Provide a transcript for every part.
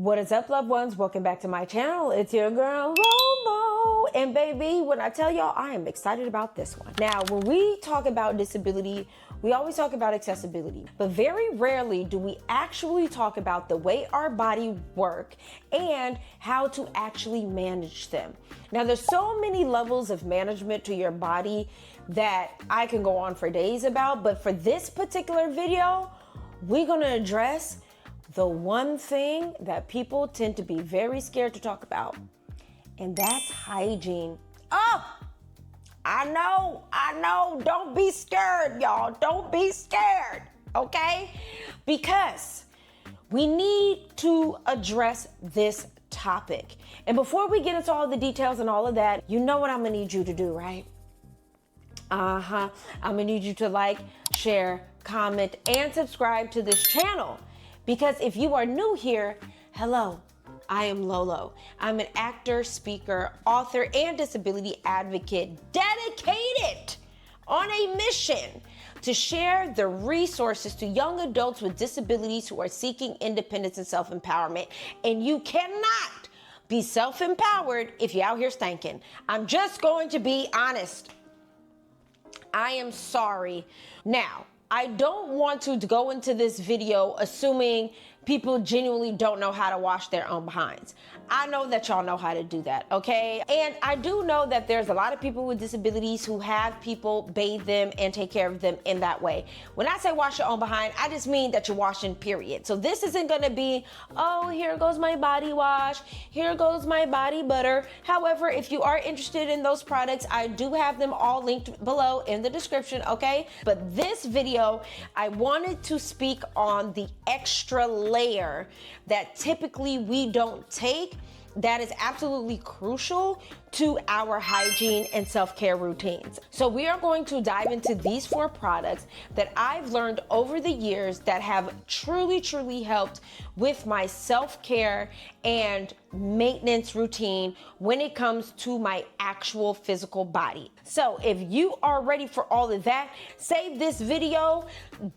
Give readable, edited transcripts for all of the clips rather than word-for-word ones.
What is up, loved ones? Welcome back to my channel. It's your girl, Lomo. And baby, when I tell y'all, I am excited about this one. Now, when we talk about disability, we always talk about accessibility, but very rarely do we actually talk about the way our body work and how to actually manage them. Now, there's so many levels of management to your body that I can go on for days about, but for this particular video, we're gonna address the one thing that people tend to be very scared to talk about, and that's hygiene. Oh, I know, don't be scared, y'all. Don't be scared, okay? Because we need to address this topic. And before we get into all the details and all of that, you know what I'm gonna need you to do, right? I'm gonna need you to like, share, comment, and subscribe to this channel. Because if you are new here, hello, I am Lolo. I'm an actor, speaker, author, and disability advocate dedicated on a mission to share the resources to young adults with disabilities who are seeking independence and self-empowerment. And you cannot be self-empowered if you're out here stinking. I'm just going to be honest. I am sorry. Now, I don't want to go into this video assuming people genuinely don't know how to wash their own behinds. I know that y'all know how to do that, okay? And I do know that there's a lot of people with disabilities who have people bathe them and take care of them in that way. When I say wash your own behind, I just mean that you're washing, period. So this isn't gonna be, oh, here goes my body wash, here goes my body butter. However, if you are interested in those products, I do have them all linked below in the description, okay? But this video, I wanted to speak on the extra layer that typically we don't take that is absolutely crucial to our hygiene and self-care routines. So we are going to dive into these 4 products that I've learned over the years that have truly helped with my self-care and maintenance routine when it comes to my actual physical body. So if you are ready for all of that, save this video,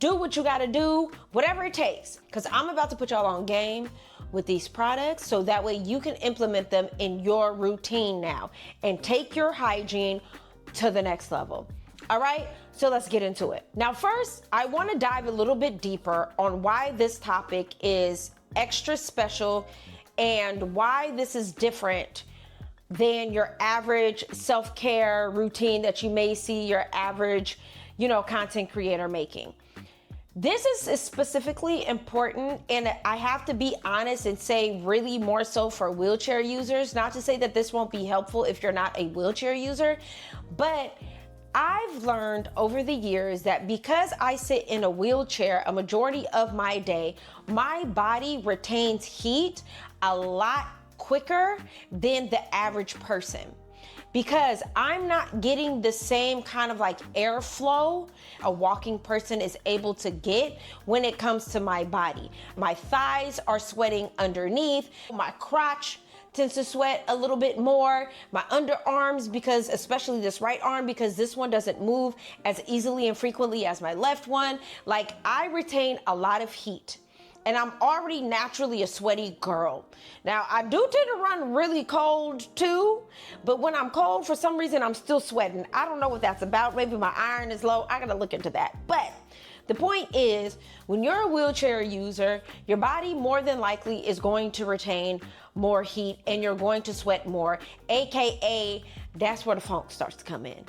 do what you gotta do, whatever it takes, because I'm about to put y'all on game with these products so that way you can implement them in your routine now and take your hygiene to the next level. All right, so let's get into it. Now, first, I want to dive a little bit deeper on why this topic is extra special and why this is different than your average self-care routine that you may see your average, content creator making. This is specifically important, and I have to be honest and say really more so for wheelchair users. Not to say that this won't be helpful if you're not a wheelchair user, but I've learned over the years that because I sit in a wheelchair a majority of my day, my body retains heat a lot quicker than the average person, because I'm not getting the same kind of like airflow a walking person is able to get when it comes to my body. My thighs are sweating underneath, my crotch tends to sweat a little bit more, my underarms, because especially this right arm, because this one doesn't move as easily and frequently as my left one. Like, I retain a lot of heat. And I'm already naturally a sweaty girl. Now, I do tend to run really cold too, but when I'm cold, for some reason, I'm still sweating. I don't know what that's about. Maybe my iron is low. I gotta look into that. But the point is, when you're a wheelchair user, your body more than likely is going to retain more heat and you're going to sweat more, AKA, that's where the funk starts to come in.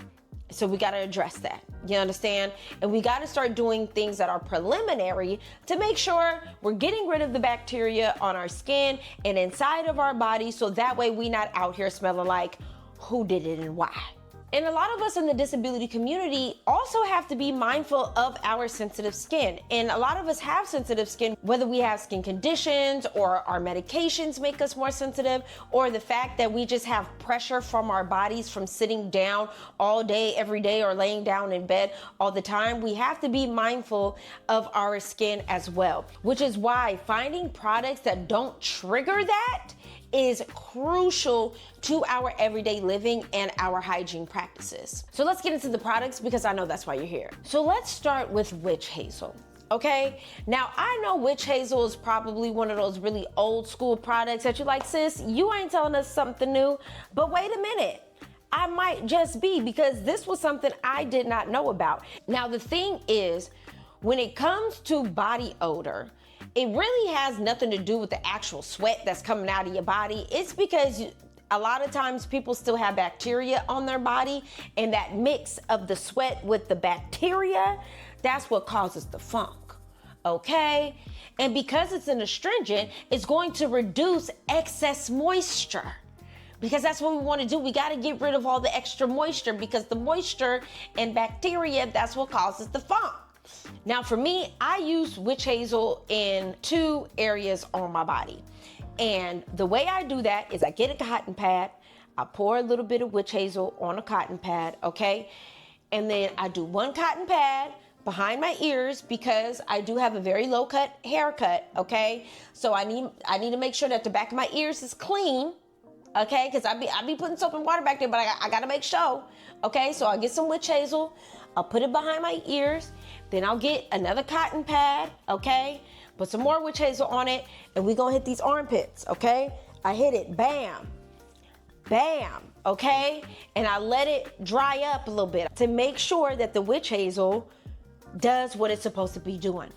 So we got to address that. You understand? And we got to start doing things that are preliminary to make sure we're getting rid of the bacteria on our skin and inside of our body, so that way we not out here smelling like who did it and why. And a lot of us in the disability community also have to be mindful of our sensitive skin. And a lot of us have sensitive skin, whether we have skin conditions or our medications make us more sensitive, or the fact that we just have pressure from our bodies from sitting down all day, every day, or laying down in bed all the time. We have to be mindful of our skin as well, which is why finding products that don't trigger that is crucial to our everyday living and our hygiene practices. So let's get into the products, because I know that's why you're here. So let's start with Witch Hazel. Okay, now I know Witch Hazel is probably one of those really old school products that you're like, sis, you ain't telling us something new. But wait a minute, I might just be, because this was something I did not know about. Now the thing is, when it comes to body odor, it really has nothing to do with the actual sweat that's coming out of your body. It's because a lot of times people still have bacteria on their body, and that mix of the sweat with the bacteria, that's what causes the funk, okay? And because it's an astringent, it's going to reduce excess moisture, because that's what we want to do. We got to get rid of all the extra moisture, because the moisture and bacteria, that's what causes the funk. Now for me, I use Witch Hazel in 2 areas on my body. And the way I do that is I get a cotton pad, I pour a little bit of Witch Hazel on a cotton pad, okay? And then I do 1 cotton pad behind my ears, because I do have a very low cut haircut, okay? So I need to make sure that the back of my ears is clean, okay? Because I be putting soap and water back there, but I gotta make sure, okay? So I'll get some Witch Hazel, I'll put it behind my ears, then I'll get another cotton pad, okay? Put some more Witch Hazel on it, and we gonna hit these armpits, okay? I hit it, bam, bam, okay? And I let it dry up a little bit to make sure that the Witch Hazel does what it's supposed to be doing.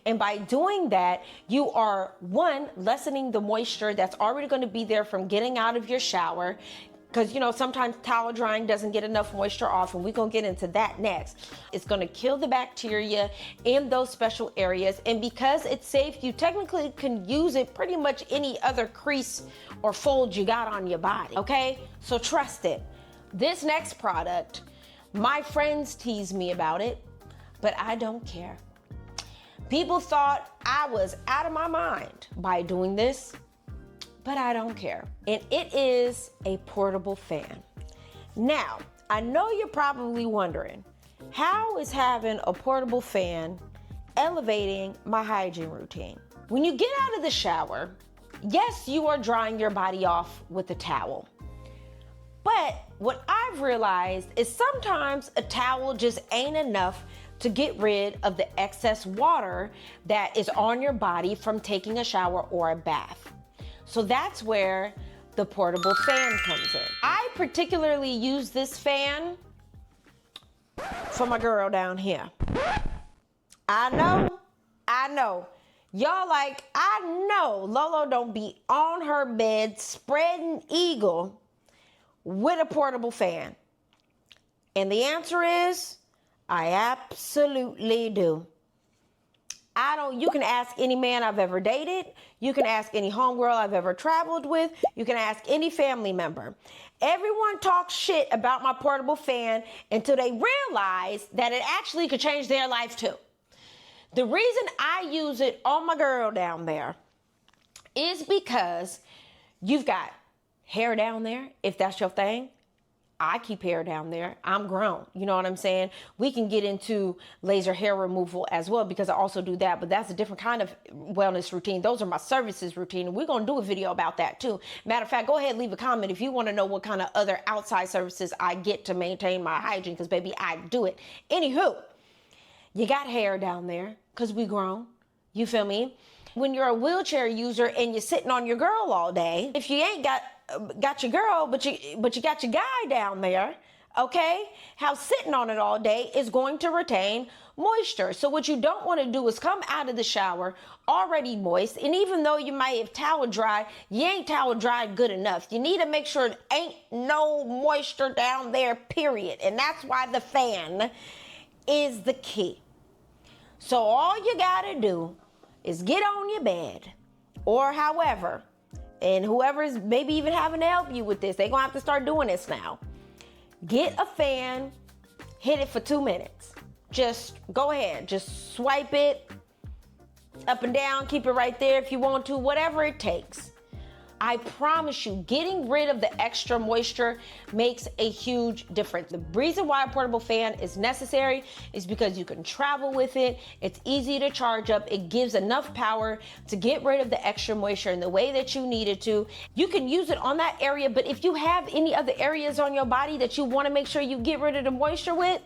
And by doing that, you are, 1, lessening the moisture that's already going to be there from getting out of your shower, because you know sometimes towel drying doesn't get enough moisture off, and we're going to get into that next. It's going to kill the bacteria in those special areas, and because it's safe, you technically can use it pretty much any other crease or fold you got on your body, okay? So trust it. This next product, my friends tease me about it, but I don't care. People thought I was out of my mind by doing this, but I don't care. And it is a portable fan. Now, I know you're probably wondering, how is having a portable fan elevating my hygiene routine? When you get out of the shower, yes, you are drying your body off with a towel. But what I've realized is sometimes a towel just ain't enough to get rid of the excess water that is on your body from taking a shower or a bath. So that's where the portable fan comes in. I particularly use this fan for my girl down here. I know. Y'all like, I know Lolo don't be on her bed spreading eagle with a portable fan. And the answer is, I absolutely do. You can ask any man I've ever dated. You can ask any homegirl I've ever traveled with. You can ask any family member. Everyone talks shit about my portable fan until they realize that it actually could change their life too. The reason I use it on my girl down there is because you've got hair down there, if that's your thing. I keep hair down there. I'm grown. You know what I'm saying? We can get into laser hair removal as well, because I also do that, but that's a different kind of wellness routine. Those are my services routine, and we're going to do a video about that too. Matter of fact, go ahead and leave a comment if you want to know what kind of other outside services I get to maintain my hygiene, because baby, I do it. Anywho, you got hair down there because we grown. You feel me? When you're a wheelchair user and you're sitting on your girl all day, if you ain't got your girl, but you got your guy down there, okay? How sitting on it all day is going to retain moisture. So what you don't want to do is come out of the shower already moist, and even though you might have towel dry, you ain't towel dry good enough. You need to make sure there ain't no moisture down there, period. And that's why the fan is the key. So all you gotta do is get on your bed, or however, and whoever's maybe even having to help you with this, they're gonna have to start doing this now. Get a fan, hit it for 2 minutes. Just go ahead, just swipe it up and down, keep it right there if you want to, whatever it takes. I promise you, getting rid of the extra moisture makes a huge difference. The reason why a portable fan is necessary is because you can travel with it. It's easy to charge up. It gives enough power to get rid of the extra moisture in the way that you need it to. You can use it on that area, but if you have any other areas on your body that you want to make sure you get rid of the moisture with,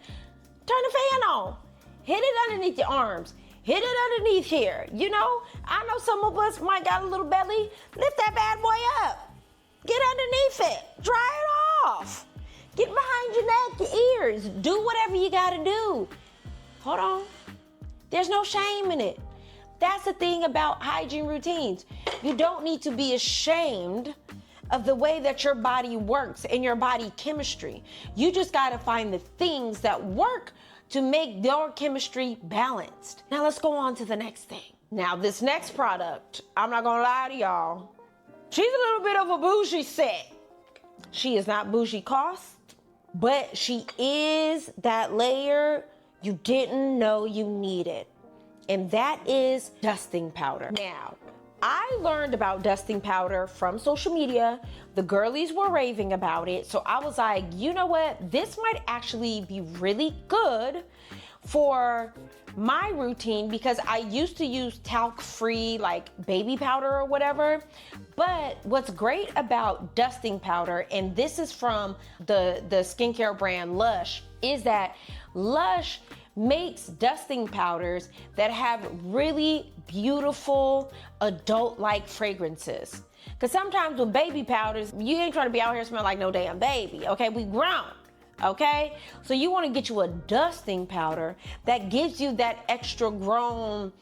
turn the fan on. Hit it underneath your arms. hit it underneath here. You know, I know some of us might got a little belly. Lift that bad boy up. Get underneath it. Dry it off. Get behind your neck, your ears. Do whatever you gotta do. Hold on. There's no shame in it. That's the thing about hygiene routines. You don't need to be ashamed of the way that your body works and your body chemistry. You just gotta find the things that work to make your chemistry balanced. Now let's go on to the next thing. Now this next product, I'm not gonna lie to y'all, she's a little bit of a bougie set. She is not bougie cost, but she is that layer you didn't know you needed. And that is dusting powder. Now, I learned about dusting powder from social media. The girlies were raving about it. So I was like, you know what? This might actually be really good for my routine because I used to use talc-free like baby powder or whatever. But what's great about dusting powder, and this is from the skincare brand Lush, is that Lush makes dusting powders that have really beautiful adult-like fragrances. Because sometimes with baby powders, you ain't trying to be out here smelling like no damn baby, okay? We grown, okay? So you want to get you a dusting powder that gives you that extra grown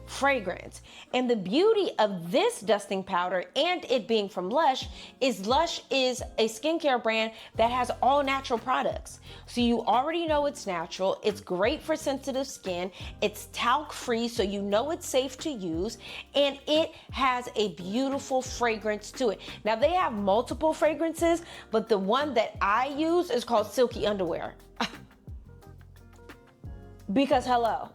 fragrance. And the beauty of this dusting powder and it being from Lush is a skincare brand that has all natural products. So you already know it's natural. It's great for sensitive skin. It's talc free, so you know it's safe to use, and it has a beautiful fragrance to it. Now they have multiple fragrances, but the one that I use is called Silky Underwear. Because hello.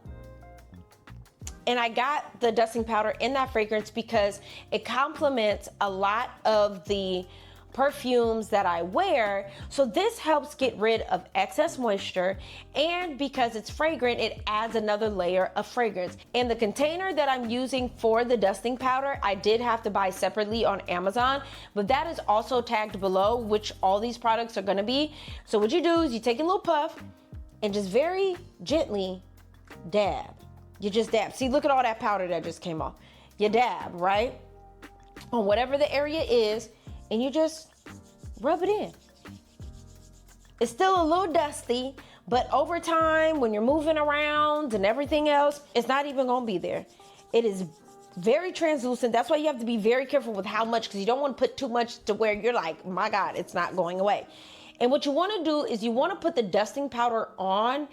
And I got the dusting powder in that fragrance because it complements a lot of the perfumes that I wear. So this helps get rid of excess moisture, and because it's fragrant, it adds another layer of fragrance. And the container that I'm using for the dusting powder, I did have to buy separately on Amazon, but that is also tagged below, which all these products are gonna be. So what you do is you take a little puff and just very gently dab. You just dab. See, look at all that powder that just came off. You dab, right? On whatever the area is, and you just rub it in. It's still a little dusty, but over time, when you're moving around and everything else, it's not even gonna be there. It is very translucent. That's why you have to be very careful with how much, because you don't want to put too much to where you're like, my God, it's not going away. And what you want to do is you want to put the dusting powder on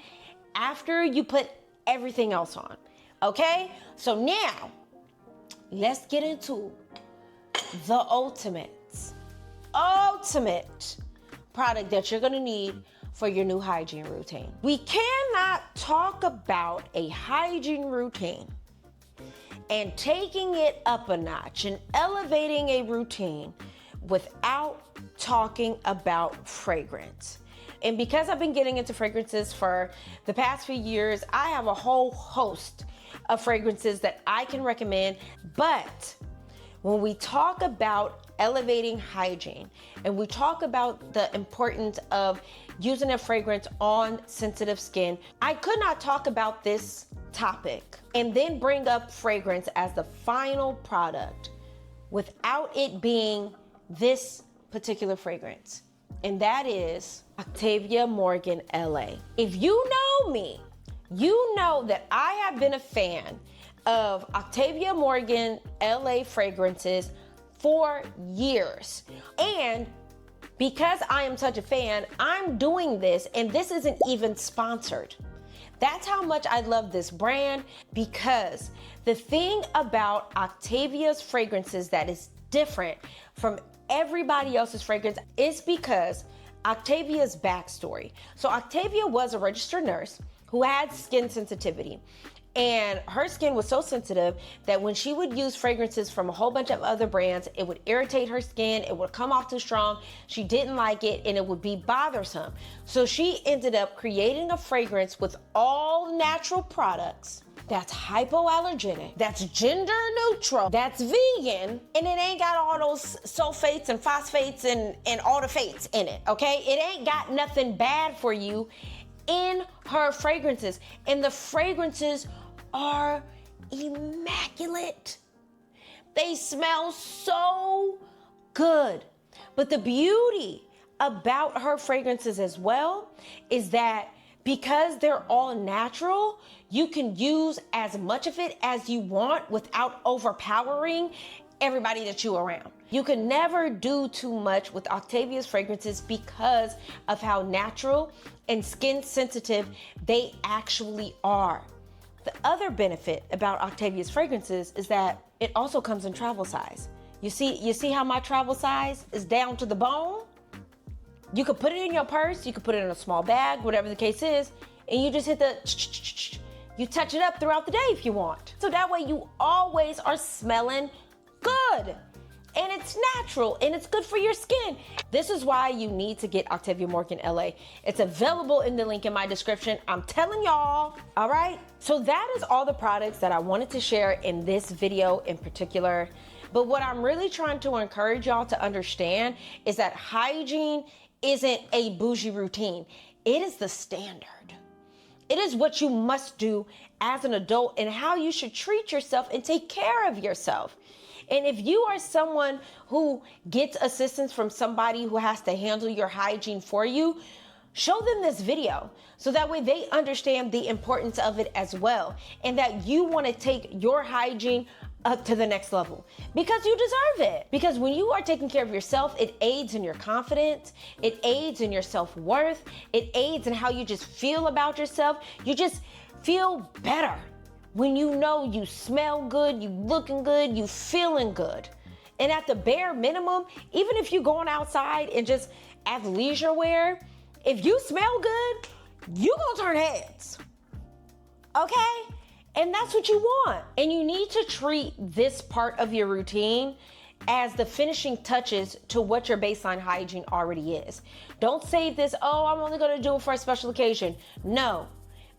after you put everything else on. Okay? So now, let's get into the ultimate product that you're gonna need for your new hygiene routine. We cannot talk about a hygiene routine and taking it up a notch and elevating a routine without talking about fragrance. And because I've been getting into fragrances for the past few years, I have a whole host of fragrances that I can recommend. But when we talk about elevating hygiene and we talk about the importance of using a fragrance on sensitive skin, I could not talk about this topic and then bring up fragrance as the final product without it being this particular fragrance. And that is Octavia Morgan LA. If you know me, you know that I have been a fan of Octavia Morgan LA fragrances for years. And because I am such a fan, I'm doing this, and this isn't even sponsored. That's how much I love this brand, because the thing about Octavia's fragrances that is different from everybody else's fragrance is because Octavia's backstory. So Octavia was a registered nurse who had skin sensitivity. And her skin was so sensitive that when she would use fragrances from a whole bunch of other brands, it would irritate her skin, it would come off too strong, she didn't like it, and it would be bothersome. So she ended up creating a fragrance with all natural products that's hypoallergenic, that's gender neutral, that's vegan, and it ain't got all those sulfates and phosphates and all the fates in it, okay? It ain't got nothing bad for you in her fragrances. And the fragrances are immaculate. They smell so good. But the beauty about her fragrances as well is that because they're all natural, you can use as much of it as you want without overpowering everybody that you around. You can never do too much with Octavia's fragrances because of how natural and skin sensitive they actually are. The other benefit about Octavia's fragrances is that it also comes in travel size. You see how my travel size is down to the bone? You could put it in your purse, you could put it in a small bag, whatever the case is, and you just hit you touch it up throughout the day if you want. So that way you always are smelling good. And it's natural and it's good for your skin. This is why you need to get Octavia Morgan LA. It's available in the link in my description. I'm telling y'all, all right? So that is all the products that I wanted to share in this video in particular. But what I'm really trying to encourage y'all to understand is that hygiene isn't a bougie routine. It is the standard. It is what you must do as an adult and how you should treat yourself and take care of yourself. And if you are someone who gets assistance from somebody who has to handle your hygiene for you, show them this video so that way they understand the importance of it as well and that you want to take your hygiene up to the next level because you deserve it. Because when you are taking care of yourself, it aids in your confidence, it aids in your self-worth, it aids in how you just feel about yourself. You just feel better when you know you smell good, you looking good, you feeling good. And at the bare minimum, even if you're going outside and just athleisure wear, if you smell good, you gonna turn heads, okay? And that's what you want. And you need to treat this part of your routine as the finishing touches to what your baseline hygiene already is. Don't save this, oh, I'm only gonna do it for a special occasion. No,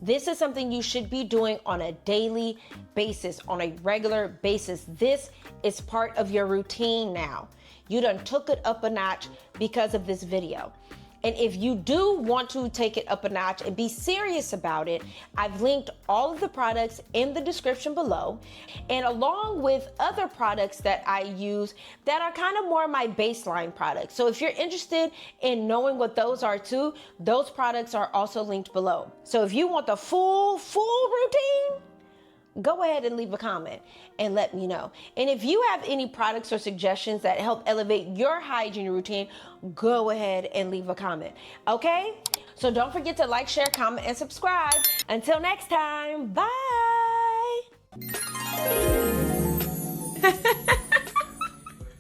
this is something you should be doing on a daily basis, on a regular basis. This is part of your routine now. You done took it up a notch because of this video. And if you do want to take it up a notch and be serious about it, I've linked all of the products in the description below, and along with other products that I use that are kind of more my baseline products. So if you're interested in knowing what those are too, those products are also linked below. So if you want the full routine, go ahead and leave a comment and let me know. And if you have any products or suggestions that help elevate your hygiene routine, go ahead and leave a comment, okay? So don't forget to like, share, comment, and subscribe. Until next time, bye.